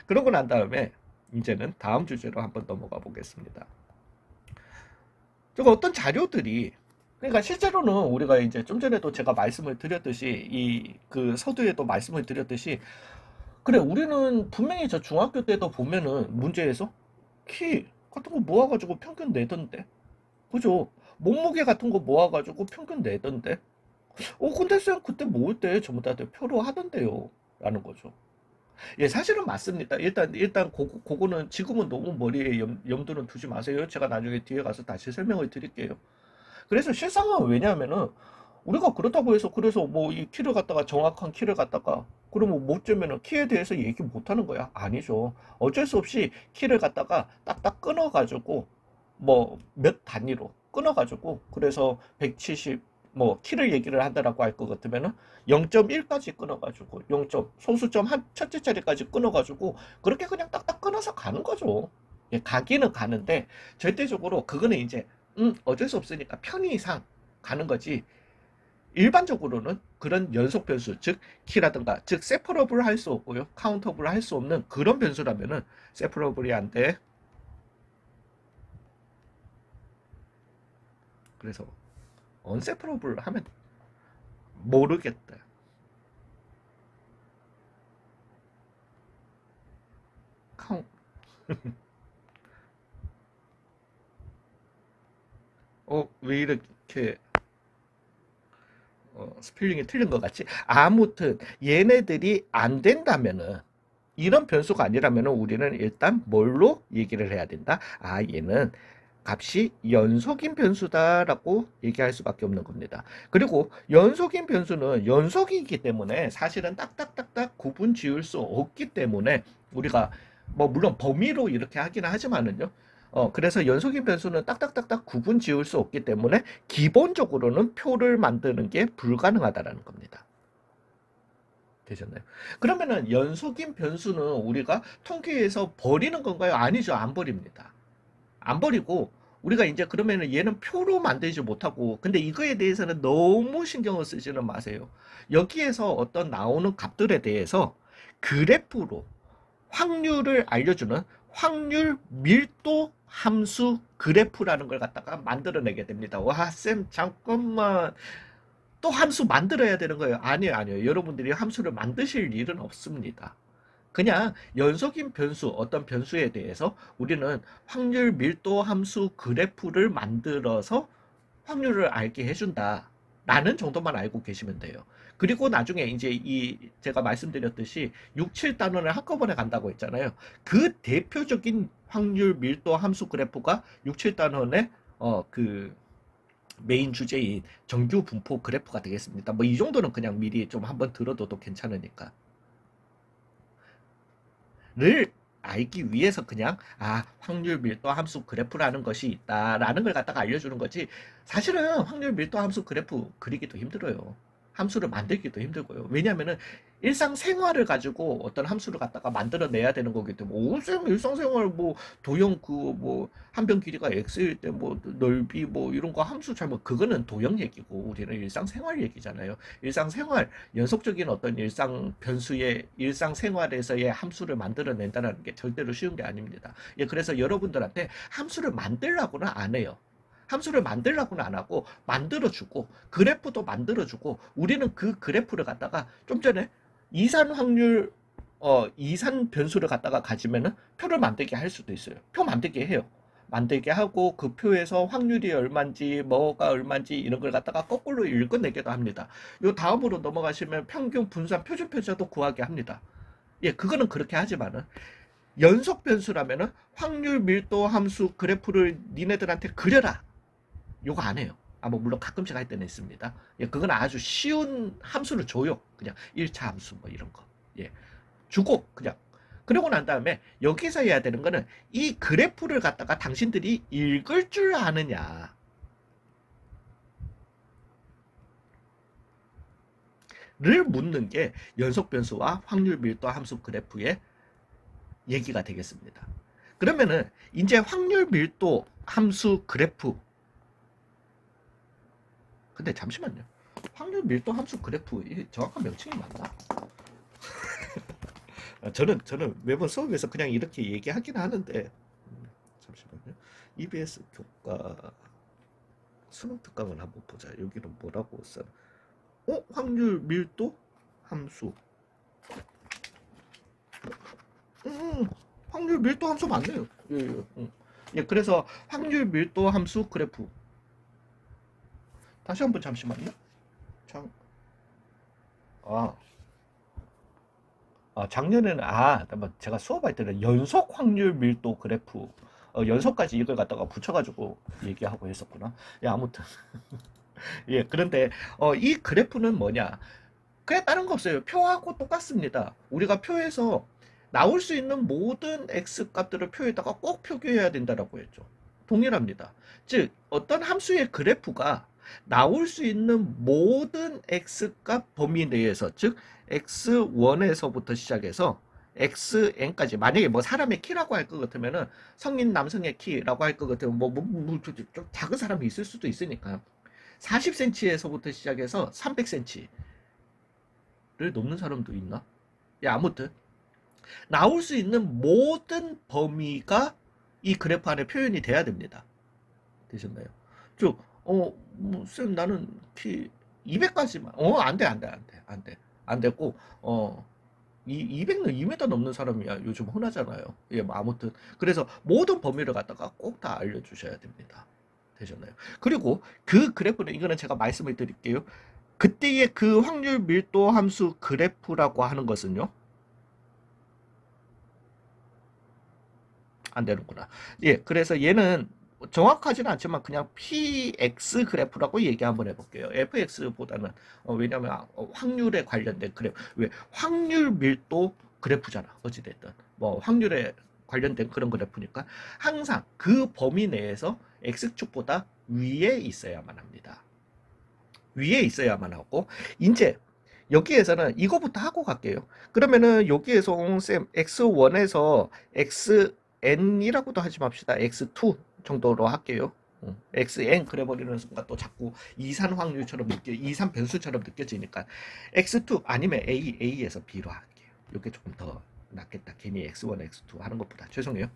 그러고 난 다음에 이제는 다음 주제로 한번 넘어가 보겠습니다. 저거 어떤 자료들이 그러니까 실제로는 우리가 이제 좀 전에도 제가 말씀을 드렸듯이 이 그 서두에도 말씀을 드렸듯이 그래 우리는 분명히 저 중학교 때도 보면은 문제에서 키 같은 거 모아가지고 평균 내던데 그죠? 몸무게 같은 거 모아가지고 평균 내던데 근데 쌤 그때 모을 때 전부 다 표로 하던데요 라는 거죠. 예, 사실은 맞습니다. 일단 그거는 지금은 너무 머리에 염두는 두지 마세요. 제가 나중에 뒤에 가서 다시 설명을 드릴게요. 그래서 실상은 왜냐하면은 우리가 그렇다고 해서 그래서 뭐 이 키를 갖다가 정확한 키를 갖다가 그러면 못 재면은 키에 대해서 얘기 못 하는 거야? 아니죠. 어쩔 수 없이 키를 갖다가 딱딱 끊어가지고 뭐 몇 단위로 끊어가지고 그래서 170 뭐 키를 얘기를 한다라고 할 것 같으면은 0.1까지 끊어가지고 0점 소수점 한 첫째 자리까지 끊어가지고 그렇게 그냥 딱딱 끊어서 가는 거죠. 예, 가기는 가는데 절대적으로 그거는 이제 어쩔 수 없으니까 편의상 가는 거지. 일반적으로는 그런 연속 변수, 즉 키라든가, 즉 세퍼러블 할 수 없고요, 카운터블 할 수 없는 그런 변수라면은 세퍼러블이 안 돼. 그래서 언세퍼러블 하면 모르겠다. 카운 왜 이렇게 스펠링이 틀린 것 같지? 아무튼 얘네들이 안 된다면은 이런 변수가 아니라면은 우리는 일단 뭘로 얘기를 해야 된다? 아, 얘는 값이 연속인 변수다라고 얘기할 수밖에 없는 겁니다. 그리고 연속인 변수는 연속이기 때문에 사실은 딱딱딱딱 구분 지을 수 없기 때문에 우리가 뭐 물론 범위로 이렇게 하기는 하지만은요. 그래서 연속인 변수는 딱딱딱딱 구분 지을 수 없기 때문에 기본적으로는 표를 만드는 게 불가능하다라는 겁니다. 되셨나요? 그러면은 연속인 변수는 우리가 통계에서 버리는 건가요? 아니죠. 안 버립니다. 안 버리고 우리가 이제 그러면은 얘는 표로 만들지 못하고 근데 이거에 대해서는 너무 신경을 쓰지는 마세요. 여기에서 어떤 나오는 값들에 대해서 그래프로 확률을 알려주는 확률 밀도 함수 그래프라는 걸 갖다가 만들어내게 됩니다. 와, 쌤, 잠깐만. 또 함수 만들어야 되는 거예요. 아니에요, 아니에요. 여러분들이 함수를 만드실 일은 없습니다. 그냥 연속인 변수, 어떤 변수에 대해서 우리는 확률 밀도 함수 그래프를 만들어서 확률을 알게 해준다. 라는 정도만 알고 계시면 돼요. 그리고 나중에 이제 제가 말씀드렸듯이 6, 7단원을 한꺼번에 간다고 했잖아요. 그 대표적인 확률 밀도 함수 그래프가 6, 7단원의 그 메인 주제인 정규 분포 그래프가 되겠습니다. 뭐 이 정도는 그냥 미리 좀 한번 들어둬도 괜찮으니까. 를 알기 위해서 그냥 확률 밀도 함수 그래프라는 것이 있다라는 걸 갖다가 알려주는 거지. 사실은 확률 밀도 함수 그래프 그리기도 힘들어요. 함수를 만들기도 힘들고요. 왜냐하면은 일상생활을 가지고 어떤 함수를 갖다가 만들어내야 되는 거기 때문에 쌤 일상생활 뭐 도형 그 뭐 한 변 길이가 x일 때 뭐 넓이 뭐 이런 거 함수 잘못 그거는 도형 얘기고 우리는 일상생활 얘기잖아요. 일상생활 연속적인 어떤 일상 변수의 일상생활에서의 함수를 만들어낸다는 게 절대로 쉬운 게 아닙니다. 예, 그래서 여러분들한테 함수를 만들라고는 안 해요. 함수를 만들라고는 안 하고 만들어주고 그래프도 만들어주고 우리는 그 그래프를 갖다가 좀 전에 이산 확률 이산 변수를 갖다가 가지면은 표를 만들게 할 수도 있어요. 표 만들게 해요. 만들게 하고 그 표에서 확률이 얼마인지 뭐가 얼마인지 이런 걸 갖다가 거꾸로 읽어내기도 합니다. 요 다음으로 넘어가시면 평균 분산 표준 편차도 구하게 합니다. 예, 그거는 그렇게 하지만은 연속 변수라면은 확률 밀도 함수 그래프를 니네들한테 그려라. 요거 안 해요. 뭐 물론 가끔씩 할 때는 있습니다. 예, 그건 아주 쉬운 함수를 줘요. 그냥 1차 함수 뭐 이런 거. 예. 주고 그냥 그러고 난 다음에 여기서 해야 되는 거는 이 그래프를 갖다가 당신들이 읽을 줄 아느냐. 를 묻는 게 연속 변수와 확률 밀도 함수 그래프의 얘기가 되겠습니다. 그러면은 이제 확률 밀도 함수 그래프 근데 잠시만요. 확률 밀도 함수 그래프 정확한 명칭이 맞나? 저는 매번 수업에서 그냥 이렇게 얘기하긴 하는데 잠시만요. EBS 교과 수능 특강을 한번 보자. 여기는 뭐라고 써? 확률 밀도 함수. 확률 밀도 함수 맞네요. 예, 그래서 확률 밀도 함수 그래프. 다시 한번 잠시만요. 작년에는 제가 수업할 때는 연속 확률 밀도 그래프 연속까지 이걸 갖다가 붙여가지고 얘기하고 했었구나. 예, 아무튼 예, 그런데 이 그래프는 뭐냐? 그게 다른 거 없어요. 표하고 똑같습니다. 우리가 표에서 나올 수 있는 모든 x 값들을 표에다가 꼭 표기해야 된다라고 했죠. 동일합니다. 즉 어떤 함수의 그래프가 나올 수 있는 모든 x 값 범위 내에서, 즉 x1에서부터 시작해서 xn까지, 만약에 뭐 사람의 키라고 할 것 같으면은 성인 남성의 키라고 할 것 같으면 좀 작은 사람이 있을 수도 있으니까 40cm에서부터 시작해서 300cm를 넘는 사람도 있나? 야, 아무튼 나올 수 있는 모든 범위가 이 그래프 안에 표현이 돼야 됩니다. 되셨나요? 쭉, 쌤, 나는 키 200까지만, 안 돼, 안 돼, 안 돼, 안 돼. 안 됐고, 200는 2m 넘는 사람이야. 요즘 흔하잖아요. 예, 뭐 아무튼. 그래서 모든 범위를 갖다가 꼭 다 알려주셔야 됩니다. 되셨나요? 그리고 그 그래프는, 이거는 제가 말씀을 드릴게요. 그때의 그 확률 밀도 함수 그래프라고 하는 것은요. 안 되는구나. 예, 그래서 얘는 정확하지는 않지만 그냥 px 그래프라고 얘기 한번 해볼게요. fx보다는 왜냐하면 확률에 관련된 그래프. 왜 확률 밀도 그래프잖아. 어찌됐든 뭐 확률에 관련된 그런 그래프니까 항상 그 범위 내에서 x축보다 위에 있어야만 합니다. 위에 있어야만 하고, 이제 여기에서는 이거부터 하고 갈게요. 그러면은 여기에서 쌤 x1에서 xn이라고도 하지 맙시다. x2 정도로 할게요. xn 그래버리는 순간 또 자꾸 이산 확률처럼 이산 변수처럼 느껴지니까 x2 아니면 a에서 b로 할게요. 이게 조금 더 낫겠다. 괜히 x1, x2 하는 것보다. 죄송해요.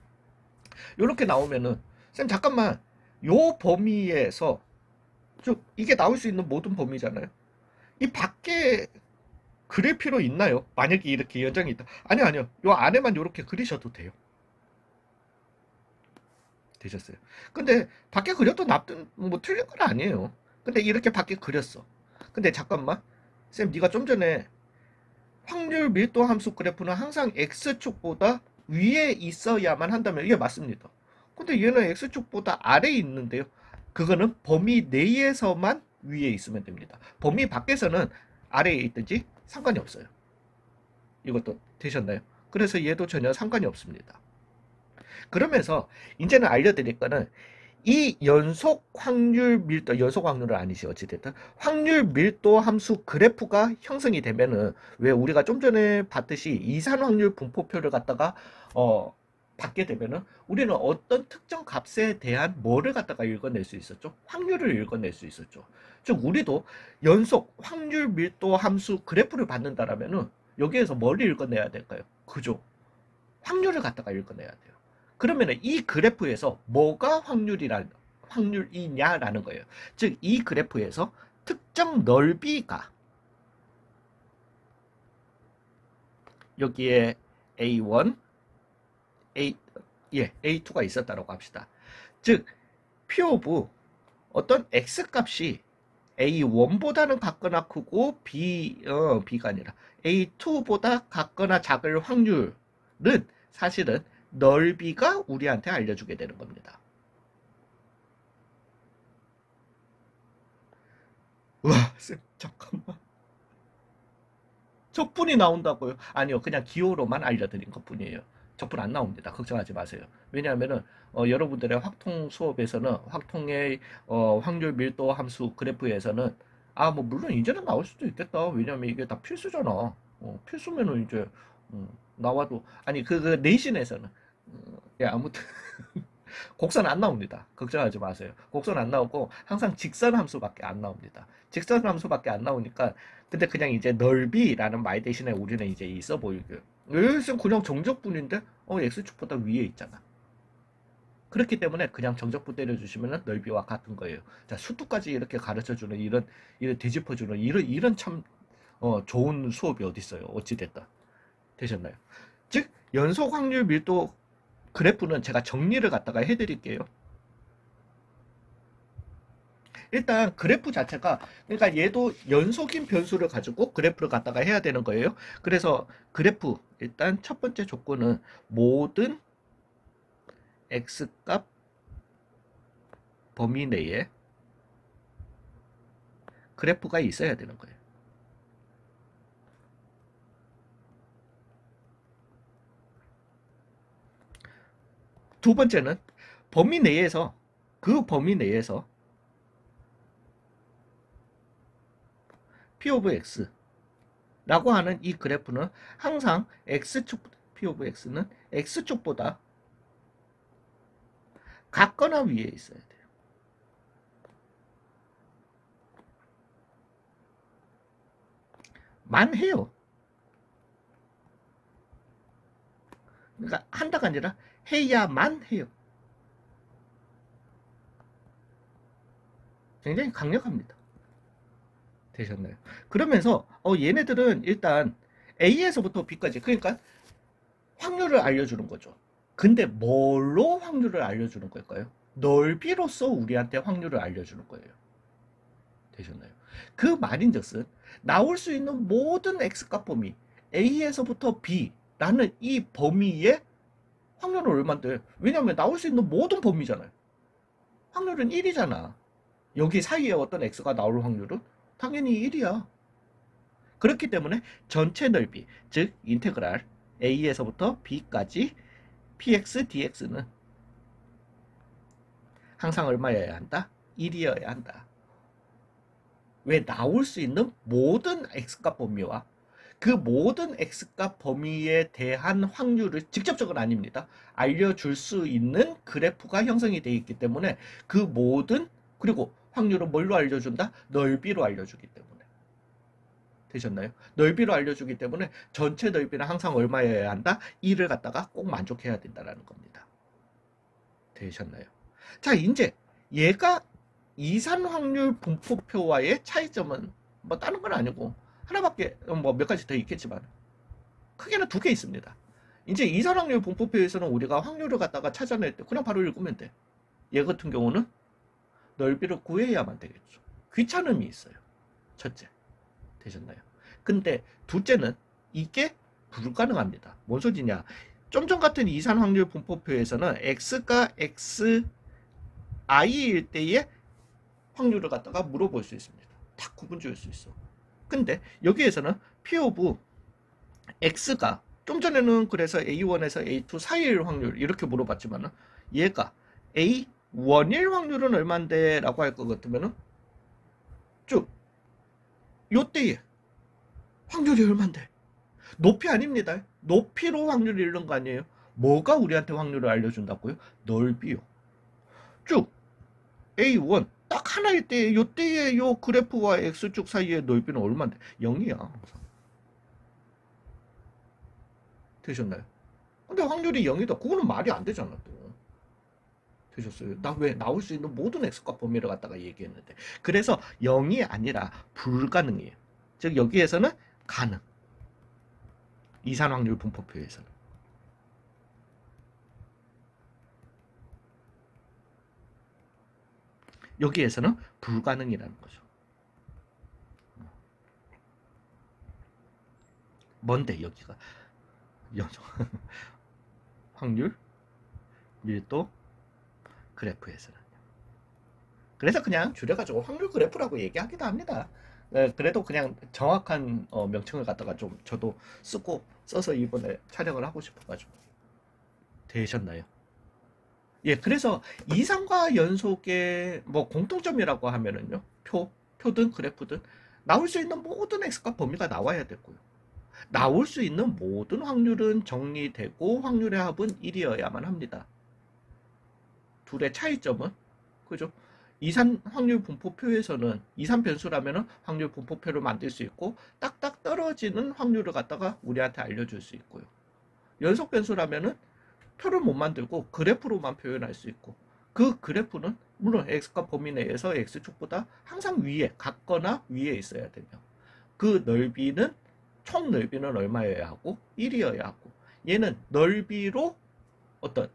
이렇게 나오면은 쌤 잠깐만, 요 범위에서 쭉 이게 나올 수 있는 모든 범위잖아요. 이 밖에 그릴 필요 있나요? 만약에 이렇게 연장이 있다. 아니요. 요 안에만 이렇게 그리셔도 돼요. 되셨어요. 근데 밖에 그려도 뭐 틀린 건 아니에요. 근데 이렇게 밖에 그렸어. 근데 잠깐만. 쌤, 네가 좀 전에 확률 밀도 함수 그래프는 항상 x축보다 위에 있어야만 한다면 이게 맞습니다. 근데 얘는 x축보다 아래에 있는데요. 그거는 범위 내에서만 위에 있으면 됩니다. 범위 밖에서는 아래에 있든지 상관이 없어요. 이것도 되셨나요? 그래서 얘도 전혀 상관이 없습니다. 그러면서 이제는 알려드릴 거는 이 연속 확률 밀도, 연속 확률은 아니지 어찌됐든 확률 밀도 함수 그래프가 형성이 되면은, 왜 우리가 좀 전에 봤듯이 이산 확률 분포표를 갖다가 받게 되면은 우리는 어떤 특정 값에 대한 뭐를 갖다가 읽어낼 수 있었죠? 확률을 읽어낼 수 있었죠. 즉 우리도 연속 확률 밀도 함수 그래프를 받는다라면은 여기에서 뭘 읽어내야 될까요? 그죠? 확률을 갖다가 읽어내야 돼요. 그러면 이 그래프에서 뭐가 확률이냐라는 거예요. 즉 이 그래프에서 특정 넓이가 여기에 A1, A2가 있었다고 합시다. 즉 P 오브 어떤 X 값이 A1보다는 같거나 크고 B가 아니라 A2보다 같거나 작을 확률은 사실은 넓이가 우리한테 알려주게 되는 겁니다. 와, 쌤, 잠깐만. 적분이 나온다고요? 아니요, 그냥 기호로만 알려드린 것 뿐이에요. 적분 안 나옵니다. 걱정하지 마세요. 왜냐하면은 여러분들의 확통 수업에서는 확통의 확률 밀도 함수 그래프에서는 뭐 물론 이제는 나올 수도 있겠다. 왜냐하면 이게 다 필수잖아. 필수면은 이제 나와도 아니 그 내신에서는 예, 아무튼 곡선 안 나옵니다. 걱정하지 마세요. 곡선 안 나오고 항상 직선 함수밖에 안 나옵니다. 직선 함수밖에 안 나오니까, 근데 그냥 이제 넓이라는 말 대신에 우리는 이제 있어 보이게 여기서 그냥 정적분인데 x축보다 위에 있잖아. 그렇기 때문에 그냥 정적분 때려주시면 넓이와 같은 거예요. 자, 수투까지 이렇게 가르쳐주는 이런 뒤집어주는 이런 참 좋은 수업이 어디 있어요. 어찌됐다. 되셨나요? 즉 연속 확률 밀도 그래프는 제가 정리를 갖다가 해드릴게요. 일단 그래프 자체가, 그러니까 얘도 연속인 변수를 가지고 그래프를 갖다가 해야 되는 거예요. 그래서 그래프 일단 첫 번째 조건은 모든 x값 범위 내에 그래프가 있어야 되는 거예요. 두 번째는 범위 내에서, 그 범위 내에서 P of X라고 하는 이 그래프는 항상 X축, P of X는 X축보다 같거나 위에 있어야 돼요. 만 해요. 그러니까 한다가 아니라 해야만 해요. 굉장히 강력합니다. 되셨나요? 그러면서 얘네들은 일단 A에서부터 B까지, 그러니까 확률을 알려주는 거죠. 근데 뭘로 확률을 알려주는 걸까요? 넓이로서 우리한테 확률을 알려주는 거예요. 되셨나요? 그 말인즉슨 나올 수 있는 모든 X값 범위 A에서부터 B라는 이 범위의 확률은 얼만데? 왜냐하면 나올 수 있는 모든 범위잖아요. 확률은 1이잖아. 여기 사이에 어떤 X가 나올 확률은 당연히 1이야. 그렇기 때문에 전체 넓이, 즉 인테그랄 A에서부터 B까지 Px dx는 항상 얼마여야 한다? 1이어야 한다. 왜? 나올 수 있는 모든 X값 범위와 그 모든 X값 범위에 대한 확률을 직접적은 아닙니다. 알려줄 수 있는 그래프가 형성이 되어 있기 때문에 그 모든, 그리고 확률은 뭘로 알려준다? 넓이로 알려주기 때문에. 되셨나요? 넓이로 알려주기 때문에 전체 넓이는 항상 얼마여야 한다? 1을 갖다가 꼭 만족해야 된다는 겁니다. 되셨나요? 자, 이제 얘가 이산 확률 분포표와의 차이점은 뭐 다른 건 아니고 하나밖에, 뭐 몇 가지 더 있겠지만 크게는 두 개 있습니다. 이제 이산 확률 분포표에서는 우리가 확률을 갖다가 찾아낼 때 그냥 바로 읽으면 돼. 얘 같은 경우는 넓이를 구해야만 되겠죠. 귀찮음이 있어요. 첫째. 되셨나요? 근데 둘째는 이게 불가능합니다. 뭔 소리냐? 좀 전 같은 이산 확률 분포표에서는 x가 xi일 때의 확률을 갖다가 물어볼 수 있습니다. 다 구분 지을 수 있어. 근데 여기에서는 P of X가 좀 전에는 그래서 A1에서 A2 사이일 확률 이렇게 물어봤지만은 얘가 A1일 확률은 얼만데 라고 할 것 같으면은 쭉 요때에 확률이 얼만데? 높이 아닙니다. 높이로 확률을 잃는 거 아니에요? 뭐가 우리한테 확률을 알려준다고요? 넓이요. 쭉 A1 딱 하나일 때 요때의 요 그래프와 X축 사이의 넓이는 얼마인데? 0이야. 되셨나요? 근데 확률이 0이다. 그거는 말이 안 되잖아 또. 되셨어요? 나 왜 나올 수 있는 모든 X값 범위를 갖다가 얘기했는데. 그래서 0이 아니라 불가능이에요. 즉 여기에서는 가능. 이산 확률 분포표에서는. 여기에서는 불가능이라는 거죠. 뭔데 여기가? 확률, 밀도, 그래프에서는. 그래서 그냥 줄여가지고 확률 그래프라고 얘기하기도 합니다. 그래도 그냥 정확한 명칭을 갖다가 좀 저도 써서 이번에 촬영을 하고 싶어가지고. 되셨나요? 예, 그래서 이상과 연속의 뭐 공통점이라고 하면은요, 표든 그래프든 나올 수 있는 모든 x값 범위가 나와야 되고요. 나올 수 있는 모든 확률은 정리되고 확률의 합은 1이어야만 합니다. 둘의 차이점은, 그죠? 이산 확률 분포표에서는 이산 변수라면 확률 분포표를 만들 수 있고 딱딱 떨어지는 확률을 갖다가 우리한테 알려줄 수 있고요. 연속 변수라면은 표를 못 만들고 그래프로만 표현할 수 있고, 그 그래프는 물론 x값 범위 내에서 x축보다 항상 위에, 같거나 위에 있어야 되며, 그 넓이는 총 넓이는 얼마여야 하고 1이어야 하고, 얘는 넓이로 어떤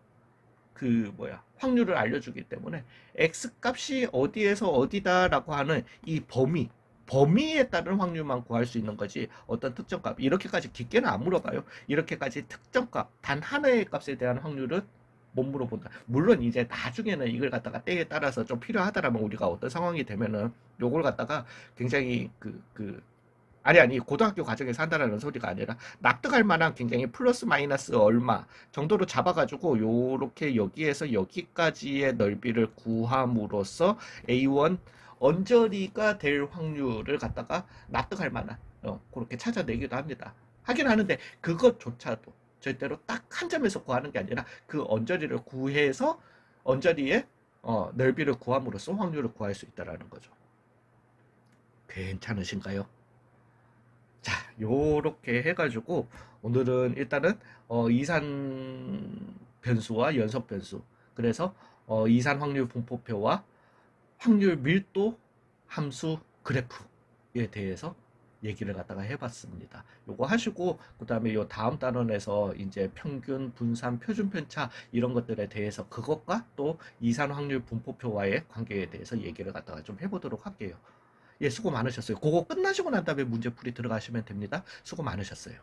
확률을 알려주기 때문에 x값이 어디에서 어디다라고 하는 이 범위에 따른 확률만 구할 수 있는 거지, 어떤 특정값 이렇게까지 깊게는 안 물어봐요. 이렇게까지 특정값 단 하나의 값에 대한 확률은 못 물어본다. 물론 이제 나중에는 이걸 갖다가 때에 따라서 좀 필요하다라면 우리가 어떤 상황이 되면은 요걸 갖다가 굉장히 아니 고등학교 과정에서 한다라는 소리가 아니라 납득할 만한 굉장히 플러스 마이너스 얼마 정도로 잡아가지고 요렇게 여기에서 여기까지의 넓이를 구함으로써 A1 언저리가 될 확률을 갖다가 납득할 만한 그렇게 찾아내기도 합니다. 하긴 하는데 그것조차도 절대로 딱 한 점에서 구하는 게 아니라 그 언저리를 구해서 언저리의 넓이를 구함으로써 확률을 구할 수 있다라는 거죠. 괜찮으신가요? 자, 요렇게 해가지고 오늘은 일단은 이산 변수와 연속 변수, 그래서 이산 확률 분포표와 확률 밀도 함수 그래프에 대해서 얘기를 갖다가 해봤습니다. 요거 하시고 그 다음에 요 다음 단원에서 이제 평균, 분산, 표준 편차 이런 것들에 대해서 그것과 또 이산 확률 분포표와의 관계에 대해서 얘기를 갖다가 좀 해보도록 할게요. 예, 수고 많으셨어요. 그거 끝나시고 난 다음에 문제풀이 들어가시면 됩니다. 수고 많으셨어요.